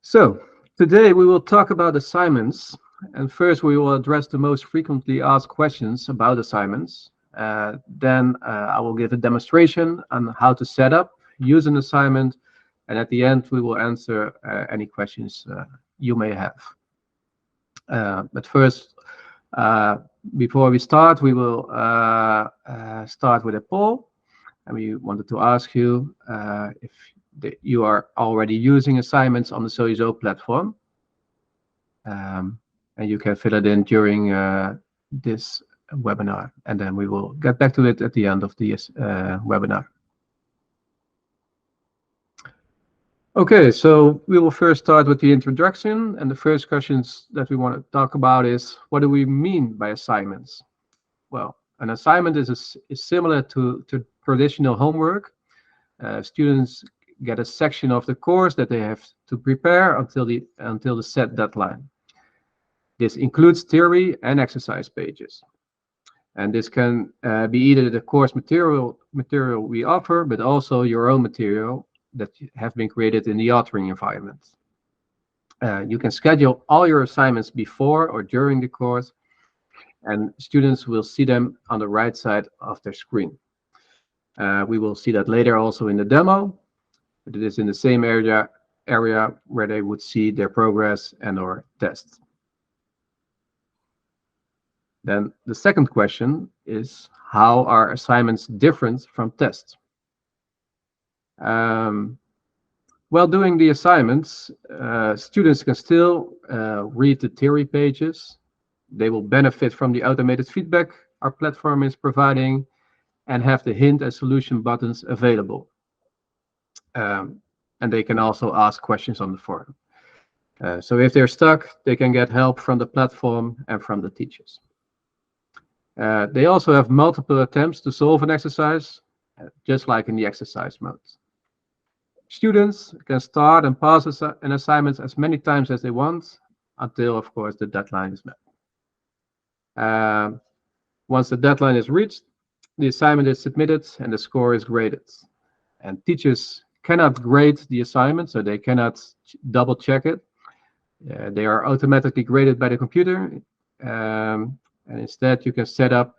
So today we will talk about assignments, and first we will address the most frequently asked questions about assignments. Then I will give a demonstration on how to set up, use an assignment, and at the end we will answer any questions you may have. But first, before we start, we will start with a poll, and we wanted to ask you if you are already using assignments on the Sowiso platform. And you can fill it in during this webinar, and then we will get back to it at the end of the webinar. Okay, so we will first start with the introduction, and the first questions that we want to talk about is, what do we mean by assignments? Well, an assignment is similar to traditional homework. Students get a section of the course that they have to prepare until the set deadline. This includes theory and exercise pages. And this can be either the course material we offer, but also your own material that have been created in the authoring environment. You can schedule all your assignments before or during the course, and students will see them on the right side of their screen. We will see that later also in the demo, but it is in the same area where they would see their progress and/or tests. Then the second question is, how are assignments different from tests? While doing the assignments, students can still read the theory pages. They will benefit from the automated feedback our platform is providing and have the hint and solution buttons available. And they can also ask questions on the forum. So if they're stuck, they can get help from the platform and from the teachers. They also have multiple attempts to solve an exercise, just like in the exercise mode. Students can start and pause an assignment as many times as they want, until, of course, the deadline is met. Once the deadline is reached, the assignment is submitted and the score is graded. And teachers cannot grade the assignment, so they cannot double check it. They are automatically graded by the computer. And instead, you can set up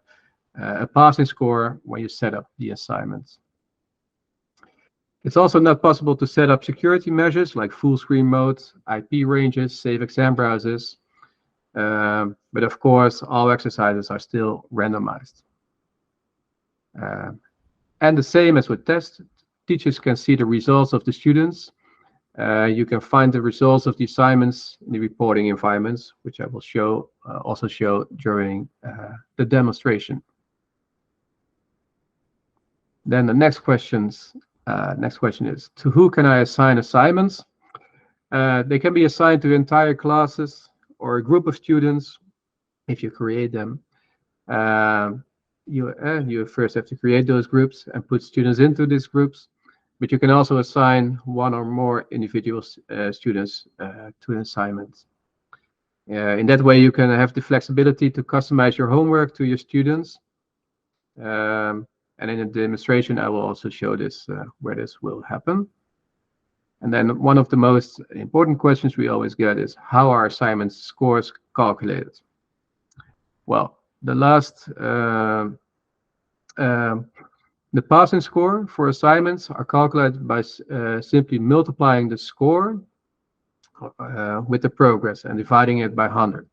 a passing score when you set up the assignment. It's also not possible to set up security measures like full screen mode, IP ranges, save exam browsers. But of course, all exercises are still randomized. And the same as with tests, teachers can see the results of the students. You can find the results of the assignments in the reporting environments, which I will also show during the demonstration. Then the next question is, to who can I assign assignments? They can be assigned to entire classes or a group of students if you create them. You first have to create those groups and put students into these groups. But you can also assign one or more individual students to an assignment. In that way, you can have the flexibility to customize your homework to your students. And in the demonstration, I will also show this where this will happen. And then one of the most important questions we always get is, how are assignment scores calculated? Well, the passing score for assignments are calculated by simply multiplying the score with the progress and dividing it by 100.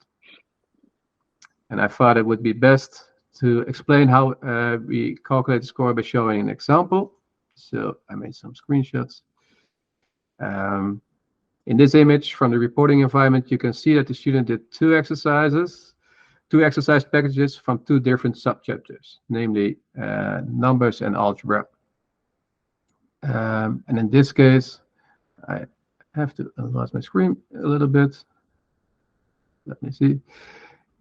And I thought it would be best to explain how we calculate the score by showing an example. So I made some screenshots. In this image from the reporting environment, you can see that the student did two exercise packages from two different subchapters, namely numbers and algebra. And in this case, I have to enlarge my screen a little bit. Let me see.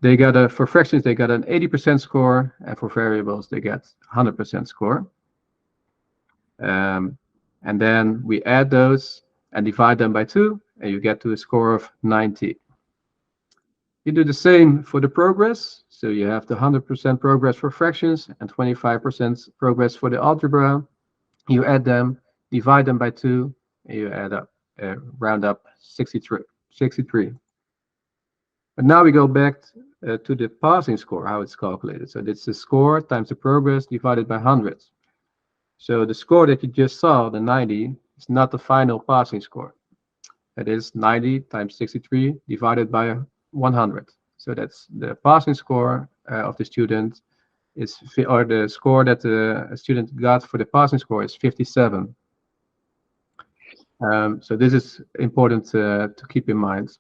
For fractions, they got an 80% score, and for variables, they get 100% score. And then we add those and divide them by 2, and you get to a score of 90. You do the same for the progress. So you have the 100% progress for fractions and 25% progress for the algebra. You add them, divide them by 2, and you add up. round up 63. But now we go back to the passing score, how it's calculated. So it's the score times the progress divided by 100. So the score that you just saw, the 90, is not the final passing score. That is 90 times 63 divided by 100. So that's the passing score of the student is, or the score that the student got for the passing score is 57. So this is important to keep in mind.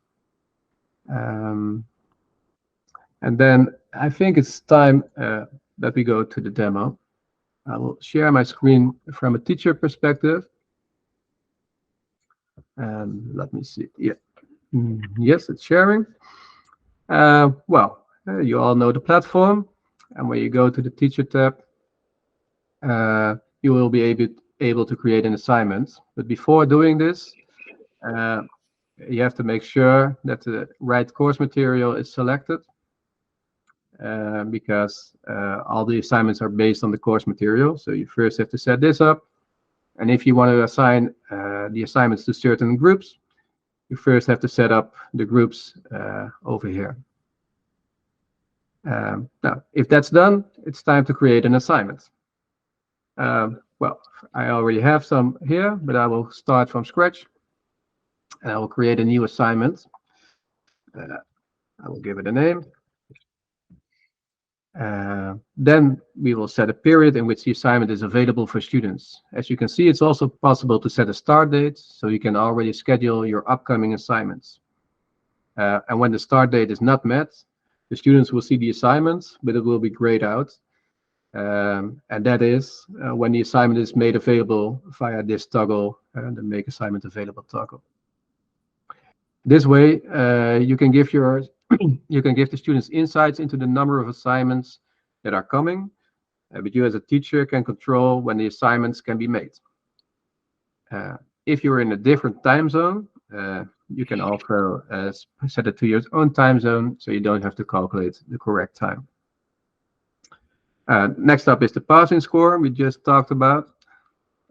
And then I think it's time that we go to the demo. I will share my screen from a teacher perspective. Let me see. Yeah. Yes, it's sharing. You all know the platform. And when you go to the teacher tab, you will be able to create an assignment. But before doing this, you have to make sure that the right course material is selected, because all the assignments are based on the course material. So you first have to set this up. And if you want to assign the assignments to certain groups, you first have to set up the groups over here. Now, if that's done, it's time to create an assignment. Well, I already have some here, but I will start from scratch. And I will create a new assignment. I will give it a name. Then we will set a period in which the assignment is available for students. As you can see, it's also possible to set a start date, so you can already schedule your upcoming assignments. And when the start date is not met, the students will see the assignments, but it will be grayed out. And that is when the assignment is made available via this toggle, the Make Assignment Available toggle. This way, you can give the students insights into the number of assignments that are coming, but you as a teacher can control when the assignments can be made. If you're in a different time zone, you can also set it to your own time zone, so you don't have to calculate the correct time. Next up is the passing score we just talked about.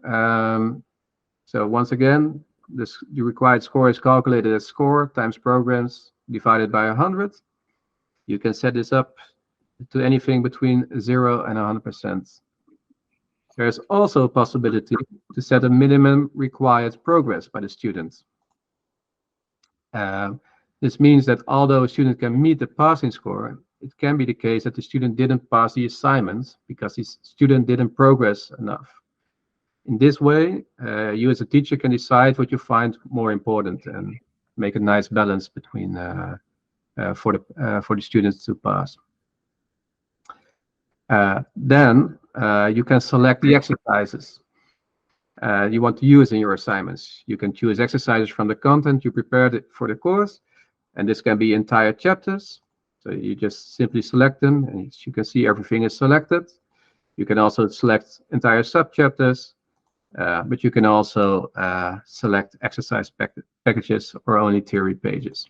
So once again, the required score is calculated as score times progress divided by 100. You can set this up to anything between 0 and 100%. There's also a possibility to set a minimum required progress by the student. This means that although a student can meet the passing score, it can be the case that the student didn't pass the assignment because the student didn't progress enough. In this way, you as a teacher can decide what you find more important and make a nice balance between for the students to pass. Then you can select the exercises you want to use in your assignments. You can choose exercises from the content you prepared for the course, and this can be entire chapters. So you just simply select them, and as you can see, everything is selected. You can also select entire subchapters, but you can also select exercise packages or only theory pages.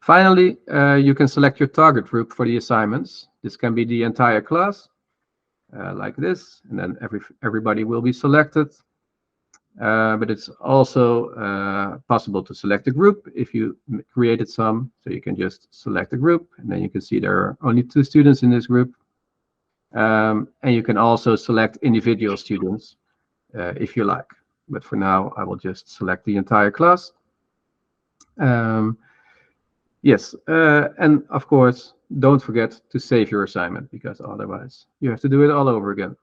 Finally, you can select your target group for the assignments. This can be the entire class, like this, and then everybody will be selected. But it's also possible to select a group if you created some. So you can just select a group, and then you can see there are only 2 students in this group. And you can also select individual students if you like. But for now, I will just select the entire class. Yes, and of course, don't forget to save your assignment, because otherwise you have to do it all over again.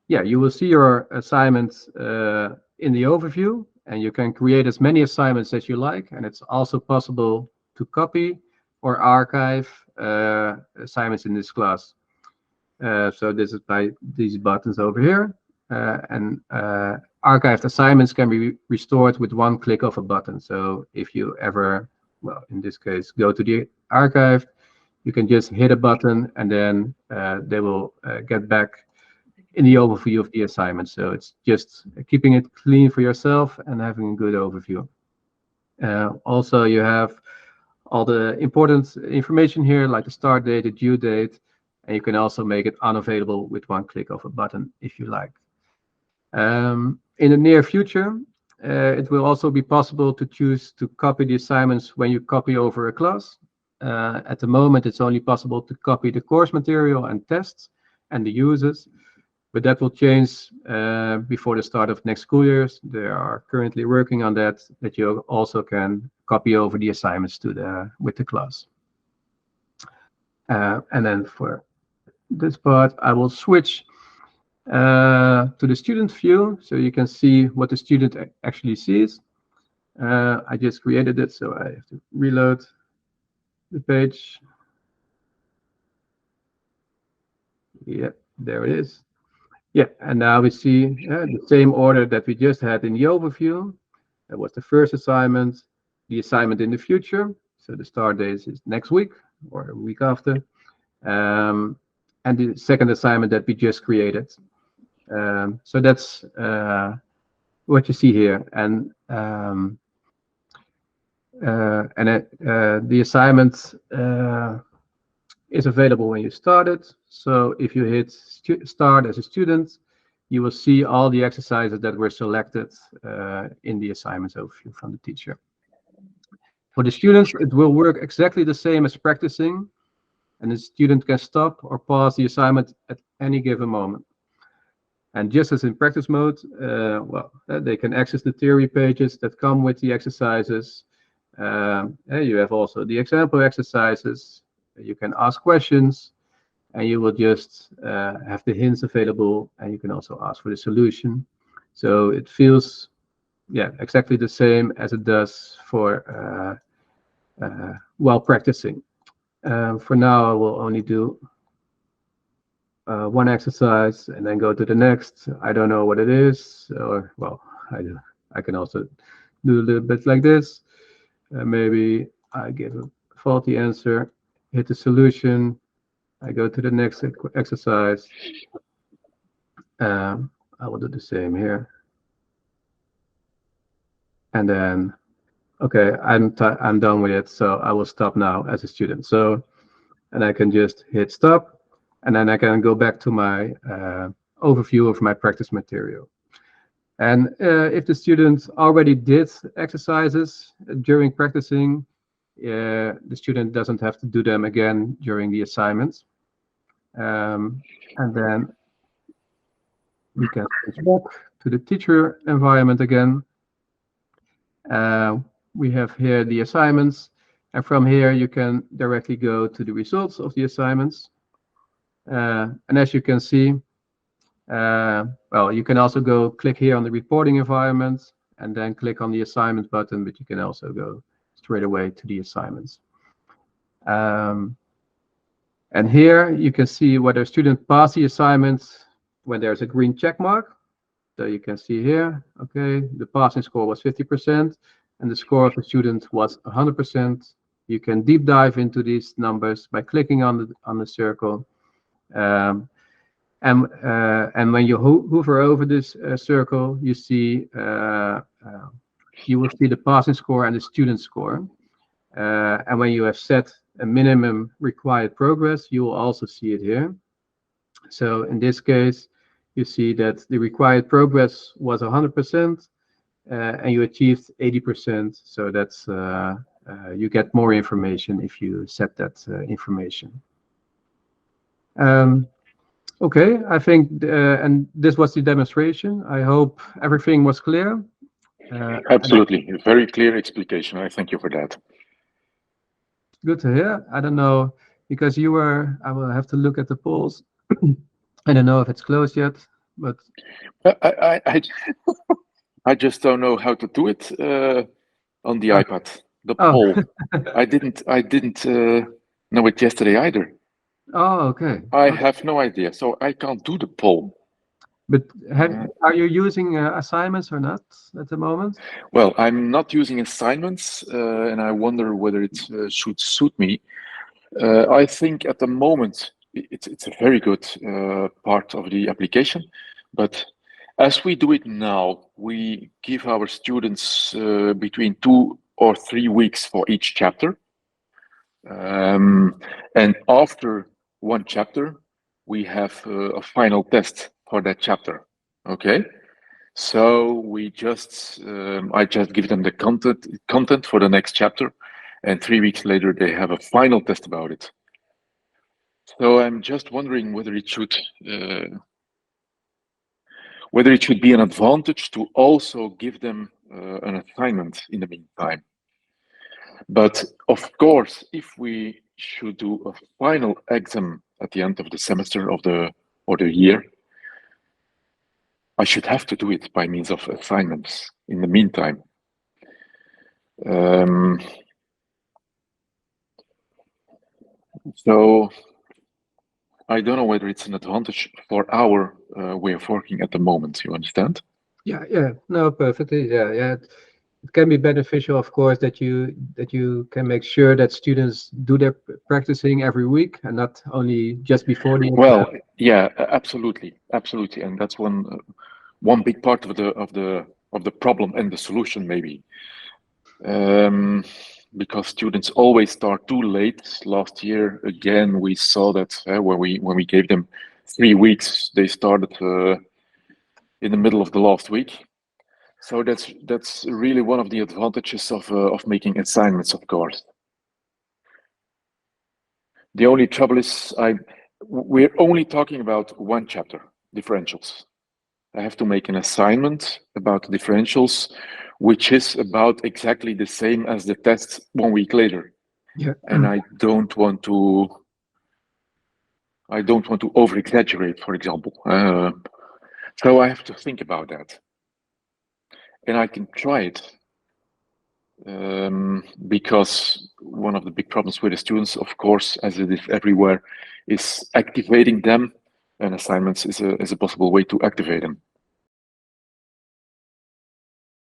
Yeah, you will see your assignments in the overview, and you can create as many assignments as you like, and it's also possible to copy or archive assignments in this class. So this is by these buttons over here, and archived assignments can be restored with one click of a button. So if you ever, well, in this case, go to the archive, you can just hit a button, and then they will get back in the overview of the assignment. So it's just keeping it clean for yourself and having a good overview. Also, you have all the important information here, like the start date, the due date, and you can also make it unavailable with one click of a button if you like. In the near future, it will also be possible to choose to copy the assignments when you copy over a class. At the moment, it's only possible to copy the course material and tests and the users, but that will change before the start of next school years. They are currently working on that you also can copy over the assignments with the class. And then for this part, I will switch to the student view, so you can see what the student actually sees. I just created it, so I have to reload the page. Yeah, there it is. Yeah, and now we see the same order that we just had in the overview. That was the first assignment, the assignment in the future. So the start date is next week or a week after. And the second assignment that we just created. So that's what you see here. And the assignment is available when you start it. So if you hit start as a student, you will see all the exercises that were selected in the assignments overview from the teacher. For the students, it will work exactly the same as practicing, and the student can stop or pause the assignment at any given moment. And just as in practice mode, they can access the theory pages that come with the exercises. You have also the example exercises. You can ask questions, and you will just have the hints available, and you can also ask for the solution. So it feels, exactly the same as it does for while practicing. For now, I will only do one exercise and then go to the next. I don't know what it is, or well, I can also do a little bit like this. Maybe I give a faulty answer, hit the solution, I go to the next exercise. I will do the same here. And then, okay, I'm done with it, so I will stop now as a student. So, and I can just hit stop, and then I can go back to my overview of my practice material. And if the student already did exercises during practicing, the student doesn't have to do them again during the assignments. And then we can switch back to the teacher environment again. We have here the assignments, and from here you can directly go to the results of the assignments. And as you can see, you can also go click here on the reporting environment and then click on the assignments button, but you can also go straight away to the assignments. And here you can see whether a student passed the assignments when there's a green check mark. So you can see here, okay, the passing score was 50% and the score of the student was 100%. You can deep dive into these numbers by clicking on the circle. And when you hover over this circle, you see you will see the passing score and the student score. And when you have set a minimum required progress, you will also see it here. So in this case, you see that the required progress was 100%, and you achieved 80%. So that's you get more information if you set that information. Okay, I think, and this was the demonstration. I hope everything was clear. Absolutely, a very clear explication. I thank you for that. Good to hear. I don't know, because I will have to look at the polls. I don't know if it's closed yet, but I just don't know how to do it on the iPad. The poll. I didn't know it yesterday either. Oh, okay. I have no idea, so I can't do the poll. But are you using assignments or not at the moment? Well, I'm not using assignments, and I wonder whether it should suit me. I think at the moment it's a very good part of the application, but as we do it now, we give our students between 2 or 3 weeks for each chapter. And after one chapter, we have a final test for that chapter. Okay. So we just, I just give them the content for the next chapter, and 3 weeks later they have a final test about it. So I'm just wondering whether it should be an advantage to also give them an assignment in the meantime. But of course, if we should do a final exam at the end of the semester or the year, I should have to do it by means of assignments in the meantime. So I don't know whether it's an advantage for our way of working at the moment. You understand? Yeah, no, perfectly. Yeah. It can be beneficial, of course, that you can make sure that students do their practicing every week and not only just before the exam. Well, yeah, absolutely, and that's one big part of the problem and the solution, maybe. Because students always start too late. Last year, again, we saw that when we gave them 3 weeks, they started in the middle of the last week. So that's really one of the advantages of making assignments, of course. The only trouble is we're only talking about one chapter, differentials. I have to make an assignment about differentials, which is about exactly the same as the test 1 week later. Yeah. And I don't want to over exaggerate, for example. So I have to think about that. And I can try it. Because one of the big problems with the students, of course, as it is everywhere, is activating them, and assignments is a possible way to activate them.